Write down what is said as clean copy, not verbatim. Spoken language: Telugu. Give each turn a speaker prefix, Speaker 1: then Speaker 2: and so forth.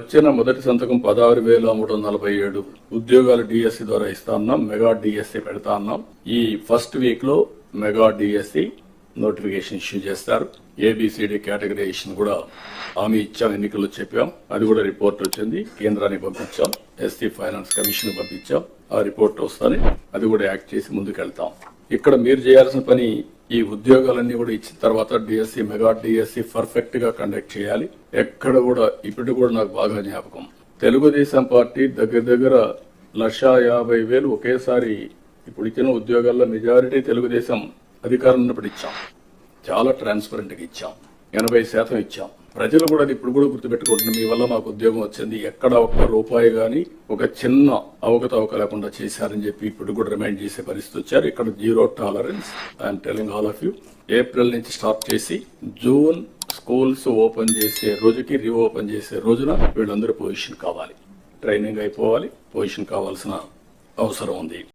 Speaker 1: వచ్చిన మొదటి సంతకం 16,347 ఉద్యోగాలు డిఎస్సి ద్వారా ఇస్తా ఉన్నాం. మెగా డిఎస్సి పెడతా ఉన్నాం. ఈ ఫస్ట్ వీక్ లో మెగా డిఎస్సి నోటిఫికేషన్ ఇష్యూ చేస్తారు. ఏబిసిడి కేటగరైజేషన్ కూడా హామీ ఇచ్చాం, ఎన్నికల్లో చెప్పాం. అది కూడా రిపోర్ట్ వచ్చింది, కేంద్రానికి పంపించాం, ఎస్టీ ఫైనాన్స్ కమిషన్ పంపించాం. ఆ రిపోర్ట్ వస్తానే అది కూడా యాక్ట్ చేసి ముందుకెళ్తాం. ఇక్కడ మీరు చేయాల్సిన పని ఈ ఉద్యోగాలన్నీ కూడా ఇచ్చిన తర్వాత డిఎస్సి మెగా డిఎస్సి పర్ఫెక్ట్ గా కండక్ట్ చేయాలి. ఎక్కడ కూడా ఇప్పుడు కూడా నాకు బాగా జ్ఞాపకం, తెలుగుదేశం పార్టీ దగ్గర 1,50,000 ఒకేసారి ఇప్పుడు ఇచ్చిన ఉద్యోగాల్లో మెజారిటీ తెలుగుదేశం అధికారం ఉన్నప్పుడు ఇచ్చాం. చాలా ట్రాన్స్పరెంట్ గా ఇచ్చాం, 80% ఇచ్చాం. ప్రజలు కూడా అది ఇప్పుడు కూడా గుర్తుపెట్టుకుంటున్నాం. మీ వల్ల మాకు ఉద్యోగం వచ్చింది, ఎక్కడ ₹1 గానీ ఒక చిన్న అవకతవక లేకుండా చేశారని చెప్పి ఇప్పుడు కూడా రిమైండ్ చేసే పరిస్థితి వచ్చారు. ఇక్కడ 0 tolerance. I'm telling all of you. April నుంచి స్టార్ట్ చేసి జూన్ స్కూల్స్ ఓపెన్ చేసే రోజుకి, రీఓపెన్ చేసే రోజున వీళ్ళందరూ పొజిషన్ కావాలి, ట్రైనింగ్ అయిపోవాలి, పొజిషన్ కావాల్సిన అవసరం ఉంది.